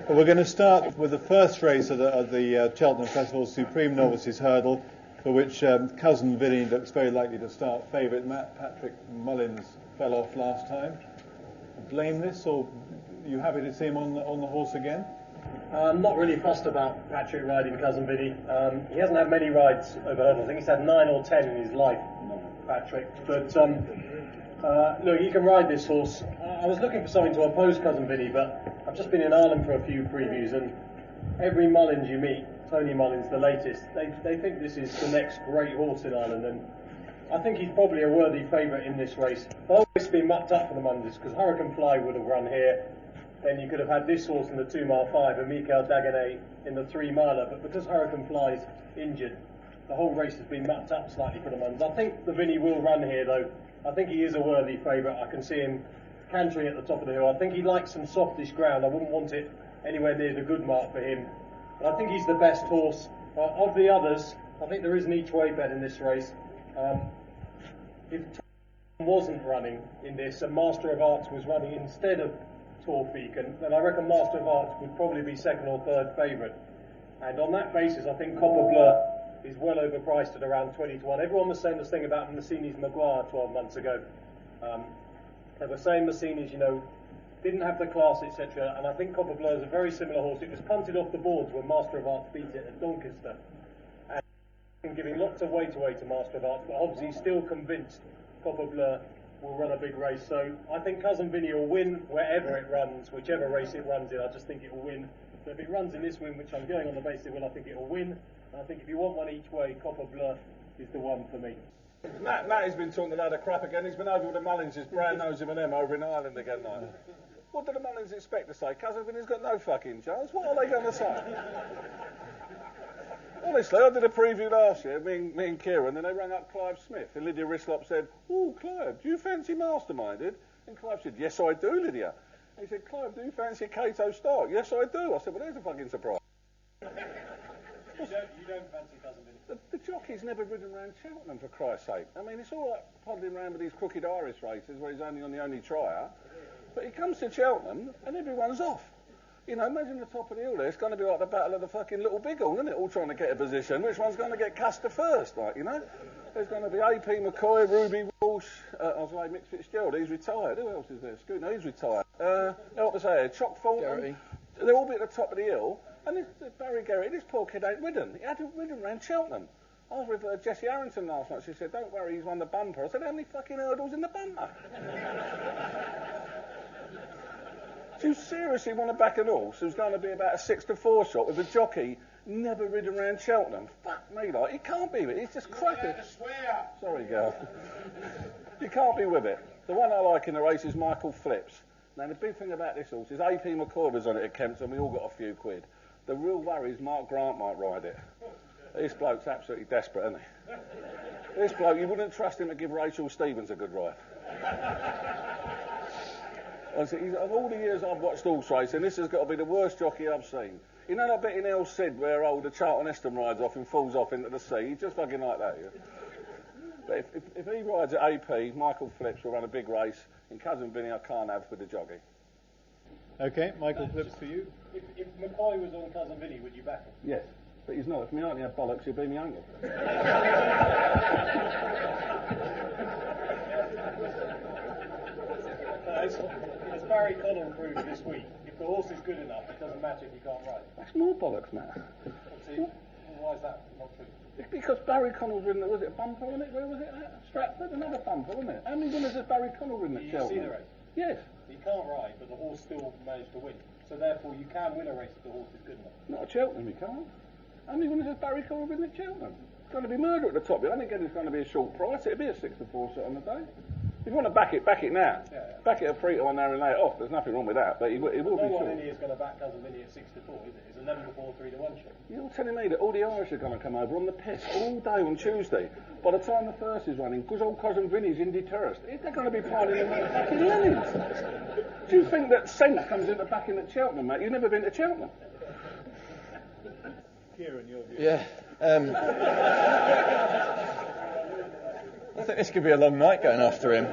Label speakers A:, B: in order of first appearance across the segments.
A: Well, we're going to start with the first race of the Cheltenham Festival Supreme Novices Hurdle, for which cousin Vinny looks very likely to start. Favourite Patrick Mullins fell off last time. Blame this, or are you happy to see him on the horse again?
B: I'm not really fussed about Patrick riding cousin Vinny. He hasn't had many rides over hurdle. I think he's had 9 or 10 in his life, Patrick. But look, he can ride this horse. I was looking for something to oppose cousin Vinny, but I've just been in Ireland for a few previews, and every Mullins you meet, Tony Mullins, the latest, they think this is the next great horse in Ireland, and I think he's probably a worthy favourite in this race. But always been mucked up for the Mullins, because Hurricane Fly would have run here, then you could have had this horse in the 2 mile 5 and Michael Dagenet in the 3 miler, but because Hurricane Fly's injured, the whole race has been mucked up slightly for the Mullins. I think the Vinny will run here though. I think he is a worthy favourite. I can see him cantering at the top of the hill. I think he likes some softish ground. I wouldn't want it anywhere near the good mark for him. But I think he's the best horse. Of the others, I think there is an each way bet in this race. If Tom wasn't running in this and Master of Arts was running instead of Torpeak, then I reckon Master of Arts would probably be 2nd or 3rd favourite. And on that basis, I think Copper Blur is well overpriced at around 20 to 1. Everyone was saying this thing about Massini's Maguire 12 months ago. They were saying Massini's, didn't have the class, etc. And I think Copper Blur is a very similar horse. It was punted off the boards when Master of Arts beat it at Doncaster. And giving lots of weight away to Master of Arts, but obviously still convinced Copper Blur will run a big race. So I think cousin Vinny will win wherever it runs, whichever race it runs in. I just think it will win. So if it runs in this win, which I'm going on the basis it will, I think it will win. And I think if you want one each way, Copper Blur is the one for me.
C: Matty's been talking a load of crap again. He's been over with the Mullins, his brown nose of an M over in Ireland again now. What do the Mullins expect to say? Cousin Vinny's got no fucking chance. What are they going to say? Honestly, I did a preview last year, me and Kieran, and they rang up Clive Smith, and Lydia Rislop said, "Oh, Clive, do you fancy Masterminded?" And Clive said, "Yes, I do, Lydia." And he said, "Clive, do you fancy Cato Stark?" "Yes, I do." I said, "Well, there's a fucking surprise."
B: You don't fancy cousin Vinny?
C: The jockey's never ridden around Cheltenham, for Christ's sake. I mean, it's all right podding around with these crooked Irish races where he's only on the only trier, but he comes to Cheltenham and everyone's off. Imagine the top of the hill there. It's going to be like the battle of the fucking Little Biggle, isn't it? All trying to get a position. Which one's going to get Custer first, There's going to be AP McCoy, Ruby Walsh, I was like Mick Fitzgerald, he's retired. Who else is there? No, he's retired. What was I? Chock Fulton. They're all be at the top of the hill. And this Barry Garrett, this poor kid ain't ridden. He hadn't ridden around Cheltenham. I was with Jessie Harrington last night. She said, "Don't worry, he's won the bumper." I said, "How many fucking hurdles in the bumper?" Do you seriously want to back an horse who's going to be about a 6 to 4 shot with a jockey never ridden around Cheltenham? Fuck me, it can't be with it. It's just cracking. Sorry, girl. You can't be with it. The one I like in the race is Michael Flips. Now, the big thing about this horse is AP McCoy was on it at Kempton, and we all got a few quid. The real worry is Mark Grant might ride it. This bloke's absolutely desperate, isn't he? This bloke, you wouldn't trust him to give Rachel Stevens a good ride. Of all the years I've watched horse racing, this has got to be the worst jockey I've seen. That bit in El Cid where the Charlton Heston rides off and falls off into the sea? He's just fucking like that. But if he rides at AP, Michael Flips will run a big race. In cousin Vinny, I can't have with the jockey.
A: Okay, Michael Flips for you.
B: If McCoy was on cousin Vinny, would you back him?
C: Yes, but he's not. If me auntie had bollocks, he'd be me uncle.
B: As Barry Connell proved this week, if the horse is good enough, it doesn't matter if you can't ride.
C: That's more bollocks, Matt.
B: Why is that not true?
C: It's because Barry Connell's ridden, was it a bumper, wasn't it? Where was it at? Stratford? Another bumper, wasn't it? How many winners has Barry Connell ridden at Cheltenham?
B: You see the race?
C: Yes.
B: He can't ride, but the horse still managed to win. So therefore, you can win a race if the horse is good enough.
C: Not at Cheltenham, he can't. How many winners has Barry Connell ridden at Cheltenham? It's going to be murder at the top. I think it's going to be a short price. It'll be a 6 to 4 shot on the day. If you want to back it now. Yeah. Back it at 3 to 1 there and lay it off. There's nothing wrong with that, but it will be short.
B: No one in here is going to back cousin Vinny at 6 to 4, is it? It's 11 to 4, 3 to 1 shot.
C: You're telling me that all the Irish are going to come over on the piss all day on Tuesday. By the time the first is running, because old cousin Vinny's in deterrent, they're going to be piling in the fucking lilies. Do you think that sense comes into backing at Cheltenham, mate? You've never been to Cheltenham.
A: Kieran, your view.
D: Yeah. I think this could be a long night going after him.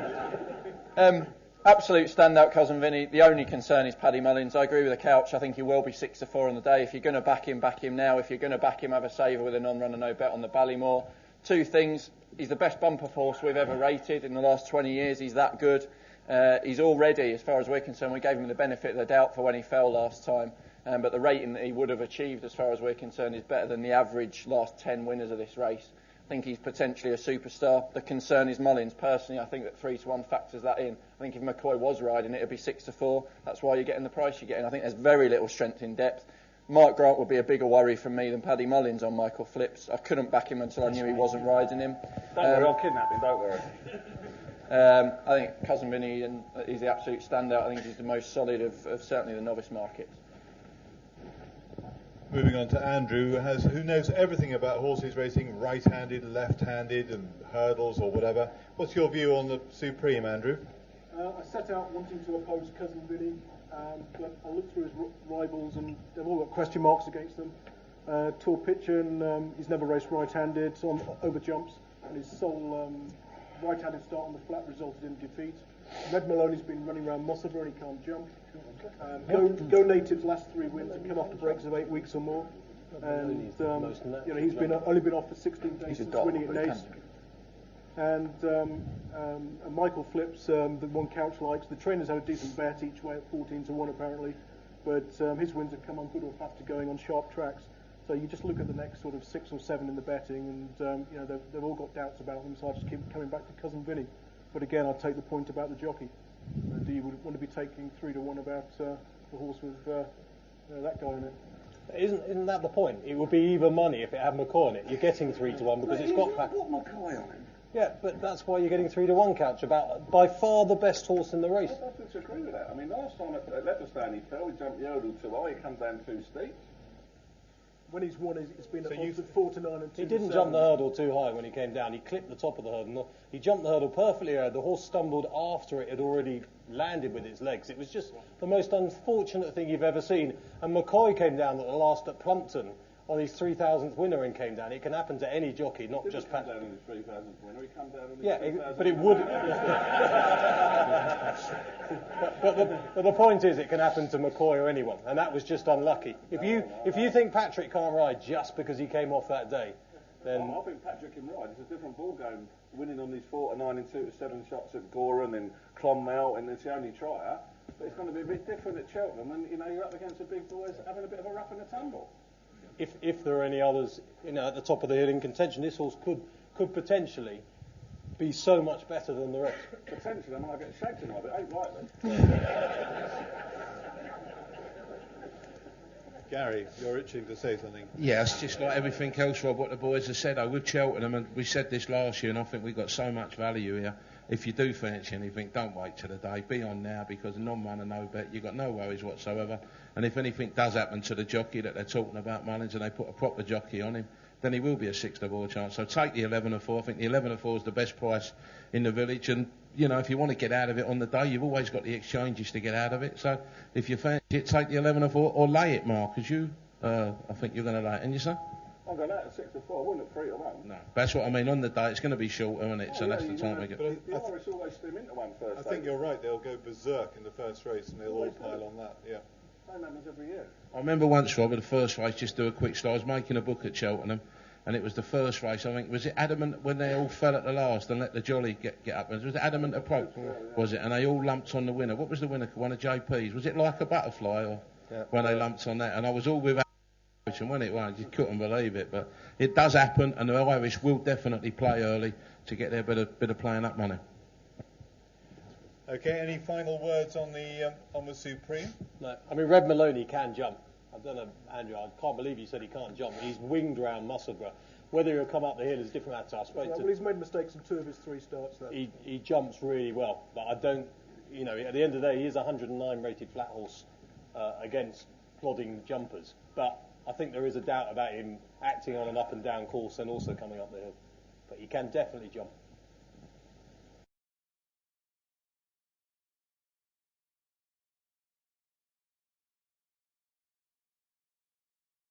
D: Absolute standout, Cousin Vinny. The only concern is Paddy Mullins. I agree with the couch. I think he will be 6-4 on the day. If you're going to back him now. If you're going to back him, have a saver with a non-runner, no bet on the Ballymore. Two things. He's the best bumper horse we've ever rated in the last 20 years. He's that good. He's already, as far as we're concerned, we gave him the benefit of the doubt for when he fell last time. But the rating that he would have achieved, as far as we're concerned, is better than the average last 10 winners of this race. I think he's potentially a superstar. The concern is Mullins. Personally, I think that 3-1 factors that in. I think if McCoy was riding it, it'd be 6-4. That's why you're getting the price you're getting. I think there's very little strength in depth. Mark Grant would be a bigger worry for me than Paddy Mullins on Michael Phillips. I couldn't back him until I knew he wasn't riding him.
C: Don't worry, I'll kidnap him, don't worry.
D: I think Cousin Vinny is the absolute standout. I think he's the most solid of certainly the novice markets.
A: Moving on to Andrew, who knows everything about horses racing, right-handed, left-handed, and hurdles or whatever. What's your view on the Supreme, Andrew?
E: I set out wanting to oppose Cousin Vinny, but I looked through his rivals and they've all got question marks against them. Tor Pitchin, he's never raced right-handed on over jumps, and his sole right-handed start on the flat resulted in defeat. Red Maloney's been running around Mossabur and he can't jump. Go Native's last 3 wins have come off the breaks of 8 weeks or more, and he's only been off for 16 days since winning at Naas. And Michael Phillips, the one couch likes. The trainers had a decent bet each way at 14-1 apparently, but his wins have come on good or faster going on sharp tracks. So you just look at the next sort of 6 or 7 in the betting, and they've all got doubts about them. So I just keep coming back to Cousin Vinny. But again, I'll take the point about the jockey. Do you want to be taking 3-1 about the horse with that guy in it?
B: Isn't that the point? It would be even money if it had McCoy on it. You're getting 3-1 because it's got
C: Packman. McCoy on him.
B: Yeah, but that's why you're getting 3-1, Couch. About by far the best horse in the race.
C: I don't disagree with that. I mean, last time at Leopardstown he fell, he jumped the hurdle too high, he come down too steep.
E: When he's won, it's been at 4-9 and 2-7.
B: He didn't jump the hurdle too high when he came down. He clipped the top of the hurdle. He jumped the hurdle perfectly. The horse stumbled after it had already landed with its legs. It was just the most unfortunate thing you've ever seen. And McCoy came down at the last at Plumpton on his 3,000th winner and came down. It can happen to any jockey, not just Pat.
C: He came down on his 3,000th winner. He came down on his 3,000th
B: but it would. but the point is, it can happen to McCoy or anyone, and that was just unlucky. If you think Patrick can't ride just because he came off that day, then
C: I think Patrick can ride. It's a different ball game. Winning on these 4-9 and 2-7 shots at Goran and Clonmel, and it's the only trier. But it's going to be a bit different at Cheltenham, and you're up against the big boys having a bit of a rough in the tumble.
B: If there are any others, at the top of the hill in contention, this horse could potentially be so much better than the rest.
C: Potentially, I might get shagged tonight, but it ain't likely.
A: Gary, you're itching to say something.
F: Yeah, it's just like everything else, Rob, what the boys have said. With Cheltenham, and we said this last year, and I think we've got so much value here. If you do fancy anything, don't wait till the day. Be on now, because non-runner, no bet. You've got no worries whatsoever. And if anything does happen to the jockey that they're talking about, Mullins, and they put a proper jockey on him, then he will be a 6-4 chance. So take the 11-4. I think the 11-4 is the best price in the village. And, if you want to get out of it on the day, you've always got the exchanges to get out of it. So if you fancy it, take the 11-4 or lay it, Mark, because I think you're going to lay it. And you, sir?
C: I'm going out at 6-4. I wouldn't at 3-1.
F: No, that's what I mean. On the day, it's going to be shorter, isn't it? So that's the time we get.
C: The Irish always stem into one first.
A: I think you're right. They'll go berserk in the first race, and they'll all pile on that. Yeah.
C: Same happens every year.
F: I remember once, Rob, at the first race, just do a quick start. I was making a book at Cheltenham, and it was the first race. I think was it Adamant when they all fell at the last and let the jolly get up? Was it Adamant approach? Was it? And they all lumped on the winner. What was the winner? One of JP's. Was it Like a Butterfly or when they lumped on that? And I was all with. And when it won, you couldn't believe it, but it does happen, and the Irish will definitely play early to get their bit of playing up money.
A: Okay, any final words on the Supreme?
B: No, I mean Red Maloney can jump. I don't know, Andrew. I can't believe you said he can't jump. He's winged round Musselburgh. Whether he'll come up the hill is a different matter. I spoke to.
E: Well, he's made mistakes in 2 of his 3 starts. Though.
B: He jumps really well, but I don't. At the end of the day, he is a 109 rated flat horse against plodding jumpers, but. I think there is a doubt about him acting on an up and down course and also coming up the hill. But he can definitely jump.